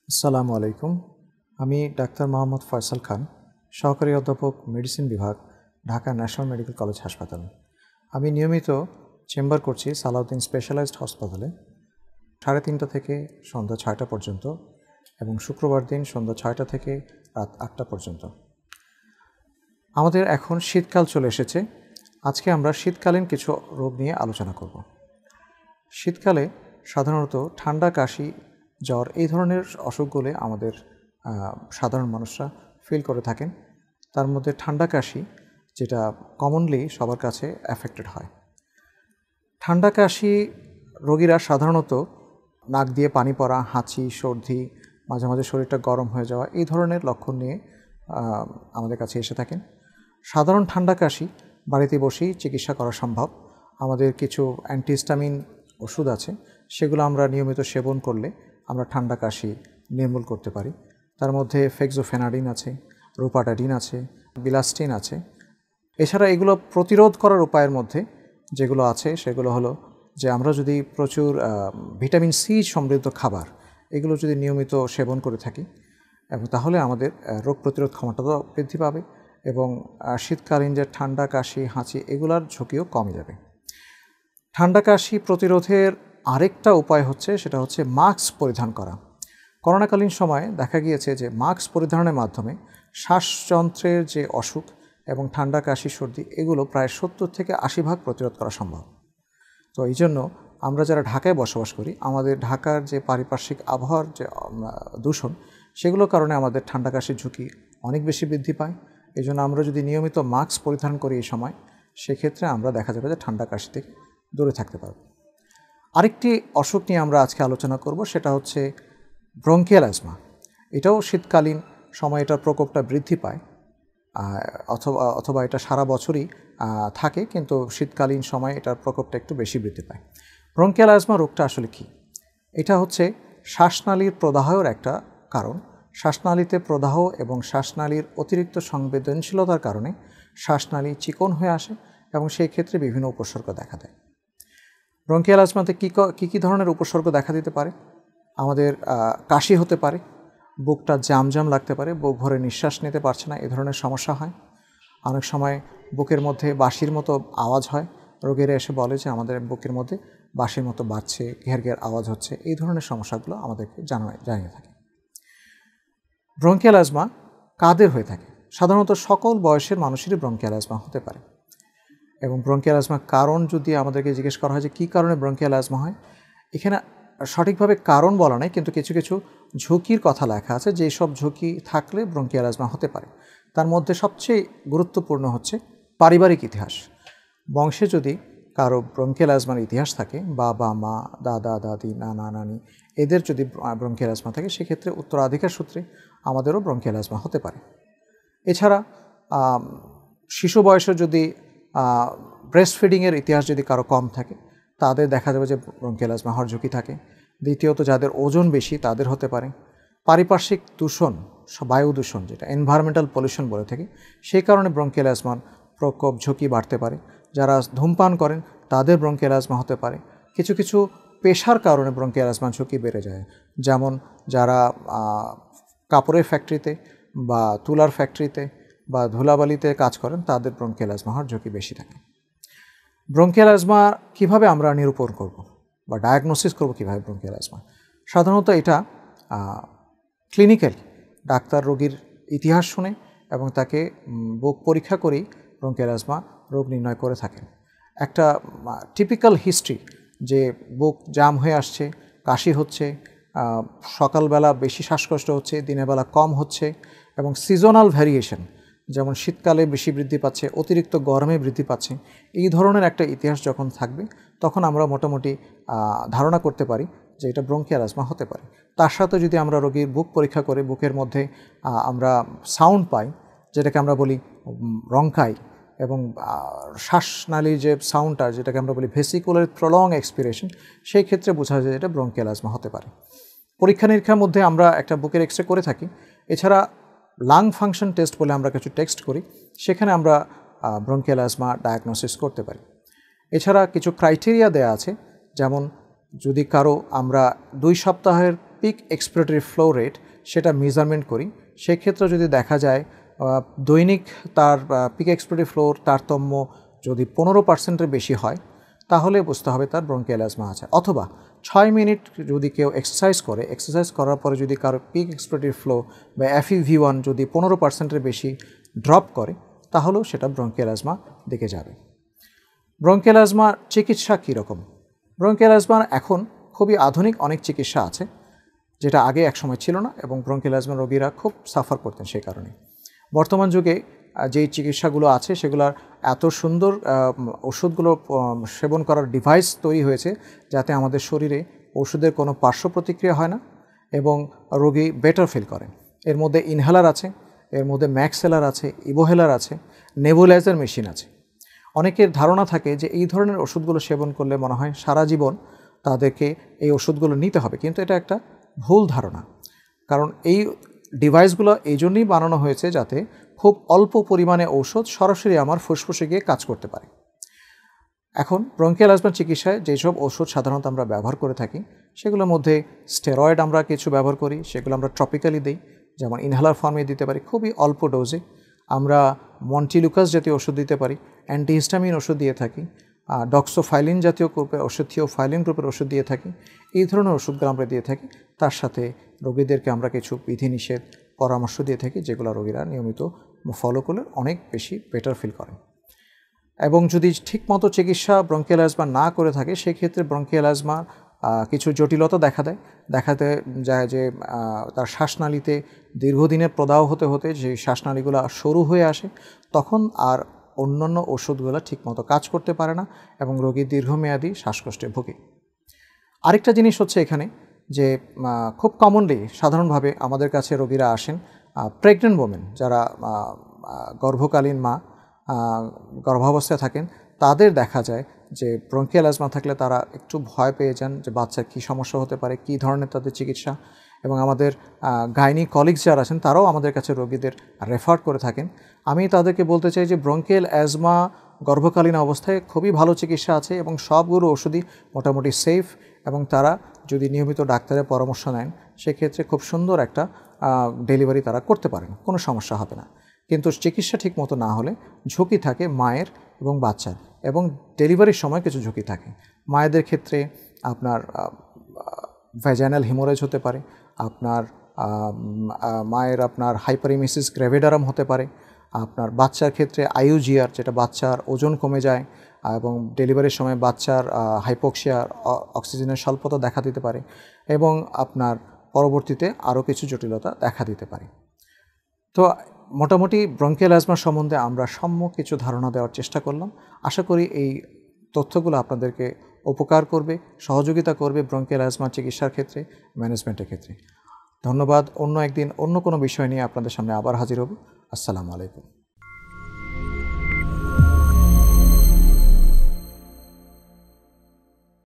আসসালামু আলাইকুম। আমি ডাক্তার মোহাম্মদ ফয়সাল খান, সহকারী অধ্যাপক মেডিসিন বিভাগ, ঢাকা ন্যাশনাল মেডিকেল কলেজ হাসপাতাল। আমি নিয়মিত চেম্বার করছি সালাউদ্দিন স্পেশালাইজড হাসপাতালে 3:30 থেকে সন্ধ্যা 6টা পর্যন্ত এবং শুক্রবার দিন সন্ধ্যা 6টা থেকে রাত 8টা পর্যন্ত। আমাদের এখন শীতকাল চলে এসেছে। আজকে আমরা শীতকালীন কিছু রোগ নিয়ে আলোচনা করব। শীতকালে সাধারণত ঠান্ডা, কাশি, জ্বর এই ধরনের অসুখগুলো আমাদের সাধারণ মানুষরা ফিল করে থাকেন। তার মধ্যে ঠান্ডা কাশি যেটা কমনলি সবার কাছে অ্যাফেক্টেড হয়। ঠান্ডা কাশি রোগীরা সাধারণত নাক দিয়ে পানি পড়া, হাঁচি, সর্দি, মাঝে মাঝে শরীরটা গরম হয়ে যাওয়া এই ধরনের লক্ষণ নিয়ে আমাদের কাছে এসে থাকেন। সাধারণ ঠান্ডা কাশি বাড়িতে বসেই চিকিৎসা করা সম্ভব। আমাদের কিছু অ্যান্টিহিস্টামিন ওষুধ আছে, সেগুলো আমরা নিয়মিত সেবন করলে আমরা ঠান্ডা কাশি নির্মূল করতে পারি। তার মধ্যে ফেক্সোফেনাডিন আছে, রোপাটাডিন আছে, বিলাস্টিন আছে। এছাড়া এগুলো প্রতিরোধ করার উপায়ের মধ্যে যেগুলো আছে সেগুলো হলো যে আমরা যদি প্রচুর ভিটামিন সি সমৃদ্ধ খাবার এগুলো যদি নিয়মিত সেবন করে থাকি এবং তাহলে আমাদের রোগ প্রতিরোধ ক্ষমতাটাও বৃদ্ধি পাবে এবং শীতকালীন যে ঠান্ডা, কাশি, হাঁচি এগুলোর ঝুঁকিও কমে যাবে। ঠান্ডা কাশি প্রতিরোধের আরেকটা উপায় হচ্ছে সেটা হচ্ছে মাস্ক পরিধান করা। করোনাকালীন সময়ে দেখা গিয়েছে যে মাস্ক পরিধানের মাধ্যমে শ্বাসযন্ত্রের যে অসুখ এবং ঠান্ডা, কাশি, সর্দি এগুলো প্রায় 70 থেকে 80% প্রতিরোধ করা সম্ভব। তো এই জন্য আমরা যারা ঢাকায় বসবাস করি, আমাদের ঢাকার যে পারিপার্শ্বিক আবহাওয়ার যে দূষণ সেগুলোর কারণে আমাদের ঠান্ডা কাশির ঝুঁকি অনেক বেশি বৃদ্ধি পায়। এই জন্য আমরা যদি নিয়মিত মাস্ক পরিধান করি এই সময়, সেক্ষেত্রে আমরা দেখা যাবে যে ঠান্ডা কাশি থেকে দূরে থাকতে পারব। আরেকটি অসুখ নিয়ে আমরা আজকে আলোচনা করব, সেটা হচ্ছে ব্রঙ্কিয়াল অ্যাজমা। এটাও শীতকালীন সময় এটার প্রকোপটা বৃদ্ধি পায়, অথবা এটা সারা বছরই থাকে, কিন্তু শীতকালীন সময় এটার প্রকোপটা একটু বেশি বৃদ্ধি পায়। ব্রঙ্কিয়াল অ্যাজমা রোগটা আসলে কি? এটা হচ্ছে শ্বাসনালীর প্রদাহের একটা কারণ। শ্বাসনালীতে প্রদাহ এবং শ্বাসনালীর অতিরিক্ত সংবেদনশীলতার কারণে শ্বাসনালী চিকন হয়ে আসে এবং সেই ক্ষেত্রে বিভিন্ন উপসর্গ দেখা দেয়। ব্রঙ্কিয়াল অ্যাজমাতে কী ধরনের উপসর্গ দেখা দিতে পারে? আমাদের কাশি হতে পারে, বুকটা জাম লাগতে পারে, বুক ভরে নিঃশ্বাস নিতে পারছে না, এই ধরনের সমস্যা হয়। অনেক সময় বুকের মধ্যে বাঁশির মতো আওয়াজ হয়। রোগীরা এসে বলে যে আমাদের বুকের মধ্যে বাঁশির মতো বাজছে, ঘের ঘের আওয়াজ হচ্ছে। এই ধরনের সমস্যাগুলো আমাদেরকে জানিয়ে থাকে। ব্রঙ্কিয়াল অ্যাজমা কাদের হয়ে থাকে? সাধারণত সকল বয়সের মানুষেরই ব্রঙ্কিয়াল অ্যাজমা হতে পারে। এবং ব্রঙ্কিয়াল অ্যাজমার কারণ যদি আমাদেরকে জিজ্ঞেস করা হয় যে কী কারণে ব্রঙ্কিয়াল অ্যাজমা হয়, এখানে সঠিকভাবে কারণ বলা নেই, কিন্তু কিছু কিছু ঝুঁকির কথা লেখা আছে, যেই সব ঝুঁকি থাকলে ব্রঙ্কিয়াল অ্যাজমা হতে পারে। তার মধ্যে সবচেয়ে গুরুত্বপূর্ণ হচ্ছে পারিবারিক ইতিহাস। বংশে যদি কারো ব্রঙ্কিয়াল অ্যাজমার ইতিহাস থাকে, বাবা, মা, দাদা, দাদি, নানা, নানি এদের যদি ব্রঙ্কিয়াল অ্যাজমা থাকে, সেক্ষেত্রে উত্তরাধিকার সূত্রে আমাদেরও ব্রঙ্কিয়াল অ্যাজমা হতে পারে। এছাড়া শিশু বয়সে যদি ব্রেস্ট ফিডিংয়ের ইতিহাস যদি কারো কম থাকে, তাদের দেখা যাবে যে ব্রঙ্কিয়াল অ্যাজমা হওয়ার ঝুঁকি থাকে। দ্বিতীয়ত, যাদের ওজন বেশি তাদের হতে পারে। পারিপার্শ্বিক দূষণ, বায়ু দূষণ যেটা এনভায়রনমেন্টাল পলিউশন বলে থাকি, সেই কারণে ব্রঙ্কিয়াল অ্যাজমার প্রকোপ ঝুঁকি বাড়তে পারে। যারা ধূমপান করেন তাদের ব্রঙ্কিয়াল অ্যাজমা হতে পারে। কিছু কিছু পেশার কারণে ব্রঙ্কিয়াল অ্যাজমার ঝুঁকি বেড়ে যায়, যেমন যারা কাপড়ের ফ্যাক্টরিতে বা তুলার ফ্যাক্টরিতে বা ধুলাবালিতে কাজ করেন তাদের ব্রঙ্কিয়াল অ্যাজমা হওয়ার ঝুঁকি বেশি থাকে। ব্রঙ্কিয়াল অ্যাজমা কীভাবে আমরা নিরূপণ করব বা ডায়াগনোসিস করব কীভাবে ব্রঙ্কিয়াল অ্যাজমা? সাধারণত এটা ক্লিনিক্যালি ডাক্তার রোগীর ইতিহাস শুনে এবং তাকে বুক পরীক্ষা করেই ব্রঙ্কিয়াল অ্যাজমা রোগ নির্ণয় করে থাকেন। একটা টিপিক্যাল হিস্ট্রি যে বুক জাম হয়ে আসছে, কাশি হচ্ছে, সকালবেলা বেশি শ্বাসকষ্ট হচ্ছে, দিনের বেলা কম হচ্ছে এবং সিজনাল ভ্যারিয়েশন, যেমন শীতকালে বেশি বৃদ্ধি পাচ্ছে, অতিরিক্ত গরমে বৃদ্ধি পাচ্ছে, এই ধরনের একটা ইতিহাস যখন থাকবে তখন আমরা মোটামুটি ধারণা করতে পারি যে এটা ব্রঙ্কিয়াল অ্যাজমা হতে পারে। তার সাথে যদি আমরা রোগীর বুক পরীক্ষা করে বুকের মধ্যে আমরা সাউন্ড পাই, যেটাকে আমরা বলি রঙ্কাই, এবং শ্বাসনালীর যে সাউন্ডটা যেটাকে আমরা বলি ভেসিকুলার প্রলং এক্সপিরেশন, সেই ক্ষেত্রে বোঝা যায় এটা ব্রঙ্কিয়াল অ্যাজমা হতে পারে। পরীক্ষা নিরীক্ষার মধ্যে আমরা একটা বুকের এক্সরে করে থাকি। এছাড়া লাং ফাংশন টেস্ট বলে আমরা কিছু টেস্ট করি, সেখানে আমরা ব্রঙ্কিয়াল অ্যাজমা ডায়াগনোসিস করতে পারি। এছাড়া কিছু ক্রাইটেরিয়া দেয়া আছে, যেমন যদি কারো আমরা 2 সপ্তাহের পিক এক্সপিরেটরি ফ্লো রেট সেটা মেজারমেন্ট করি, সেক্ষেত্রে যদি দেখা যায় দৈনিক তার পিক এক্সপিরেটরি ফ্লোর তারতম্য যদি 15%-এর বেশি হয়, তাহলে বুঝতে হবে তার ব্রঙ্কিয়াল অ্যাজমা আছে। অথবা 6 মিনিট যদি কেউ এক্সারসাইজ করার পরে যদি কারো পিক এক্সপিরেটরি ফ্লো বা FEV1 যদি 15%-এর বেশি ড্রপ করে, তাহলেও সেটা ব্রঙ্কিয়াল অ্যাজমা দিকে যাবে। ব্রঙ্কিয়াল অ্যাজমার চিকিৎসা কীরকম? ব্রঙ্কিয়াল অ্যাজমার এখন খুবই আধুনিক অনেক চিকিৎসা আছে, যেটা আগে একসময় ছিল না, এবং ব্রঙ্কিয়াল অ্যাজমার রোগীরা খুব সাফার করতেন সেই কারণে। বর্তমান যুগে যেই চিকিৎসাগুলো আছে সেগুলোর এত সুন্দর ওষুধগুলো সেবন করার ডিভাইস তৈরি হয়েছে যাতে আমাদের শরীরে ওষুধের কোনো পার্শ্ব প্রতিক্রিয়া হয় না এবং রোগী বেটার ফিল করেন। এর মধ্যে ইনহেলার আছে, এর মধ্যে ম্যাক্সেলার আছে, ইবোহেলার আছে, নেবুলাইজার মেশিন আছে। অনেকের ধারণা থাকে যে এই ধরনের ওষুধগুলো সেবন করলে মনে হয় সারা জীবন তাদেরকে এই ওষুধগুলো নিতে হবে, কিন্তু এটা একটা ভুল ধারণা। কারণ এই ডিভাইসগুলো এই জন্যই বানানো হয়েছে যাতে খুব অল্প পরিমাণে ঔষধ সরাসরি আমার ফুসফুসে গিয়ে কাজ করতে পারে। এখন ব্রঙ্কিয়াল অ্যাজমার চিকিৎসায় যেসব ওষুধ সাধারণত আমরা ব্যবহার করে থাকি সেগুলোর মধ্যে স্টেরয়েড আমরা কিছু ব্যবহার করি, সেগুলো আমরা ট্রপিক্যালি দিই, যেমন ইনহেলার ফর্মে দিতে পারি খুবই অল্প ডোজে। আমরা মন্টিলুকাস জাতীয় ওষুধ দিতে পারি, অ্যান্টিহিস্টামিন ওষুধ দিয়ে থাকি, ডক্সোফাইলিন জাতীয় গ্রুপের ওষুধ, থিওফাইলিন গ্রুপের ওষুধ দিয়ে থাকি। এই ধরনের ওষুধগুলো আমরা দিয়ে থাকি। তার সাথে রোগীদেরকে আমরা কিছু বিধিনিষেধ পরামর্শ দিয়ে থাকি, যেগুলো রোগীরা নিয়মিত ফলো করলে অনেক বেশি বেটার ফিল করেন। এবং যদি ঠিকমতো চিকিৎসা ব্রঙ্কিয়াল অ্যাজমা না করে থাকে, সেক্ষেত্রে ব্রঙ্কিয়াল অ্যাজমার কিছু জটিলতা দেখাতে যায় যে তার শ্বাসনালীতে দীর্ঘদিনের প্রদাহ হতে হতে যে শ্বাসনালীগুলো সরু হয়ে আসে, তখন আর অন্যান্য ওষুধগুলো ঠিকমতো কাজ করতে পারে না এবং রোগী দীর্ঘমেয়াদী শ্বাসকষ্টে ভোগে। আরেকটা জিনিস হচ্ছে এখানে যে খুব কমনলি সাধারণভাবে আমাদের কাছে রোগীরা আসেন প্রেগনেন্ট ওমেন, যারা গর্ভকালীন মা গর্ভাবস্থায় থাকেন, তাদের দেখা যায় যে ব্রঙ্কিয়াল অ্যাজমা থাকলে তারা একটু ভয় পেয়ে যান যে বাচ্চার কী সমস্যা হতে পারে, কী ধরনের তাদের চিকিৎসা। এবং আমাদের গাইনি কলিগস যারা আছেন তারাও আমাদের কাছে রোগীদের রেফার করে থাকেন। আমি তাদেরকে বলতে চাই যে ব্রঙ্কিয়াল অ্যাজমা গর্ভকালীন অবস্থায় খুবই ভালো চিকিৎসা আছে এবং সবগুলো ওষুধই মোটামুটি সেফ, এবং তারা যদি নিয়মিত ডাক্তারের পরামর্শ নেন সেক্ষেত্রে খুব সুন্দর একটা ডেলিভারি তারা করতে পারেন, কোনো সমস্যা হবে না। কিন্তু চিকিৎসা ঠিক মতো না হলে ঝুঁকি থাকে মায়ের এবং বাচ্চার, এবং ডেলিভারির সময় কিছু ঝুঁকি থাকে। মায়েদের ক্ষেত্রে আপনার ভ্যাজাইনাল হিমোরেজ হতে পারে, আপনার মায়ের হাইপারিমেসিস গ্র্যাভিডারাম হতে পারে, আপনার বাচ্চার ক্ষেত্রে IUGR, যেটা বাচ্চার ওজন কমে যায় এবং ডেলিভারির সময় বাচ্চার হাইপোক্সিয়া, অক্সিজেনের স্বল্পতা দেখা দিতে পারে, এবং আপনার পরবর্তীতে আরও কিছু জটিলতা দেখা দিতে পারে। তো মোটামুটি ব্রঙ্কিয়াল অ্যাজমা সম্বন্ধে আমরা সম্যক কিছু ধারণা দেওয়ার চেষ্টা করলাম। আশা করি এই তথ্যগুলো আপনাদেরকে উপকার করবে, সহযোগিতা করবে ব্রঙ্কিয়াল অ্যাজমা চিকিৎসার ক্ষেত্রে, ম্যানেজমেন্টের ক্ষেত্রে। ধন্যবাদ। অন্য একদিন অন্য কোনো বিষয় নিয়ে আপনাদের সামনে আবার হাজির হব। আসসালামু আলাইকুম।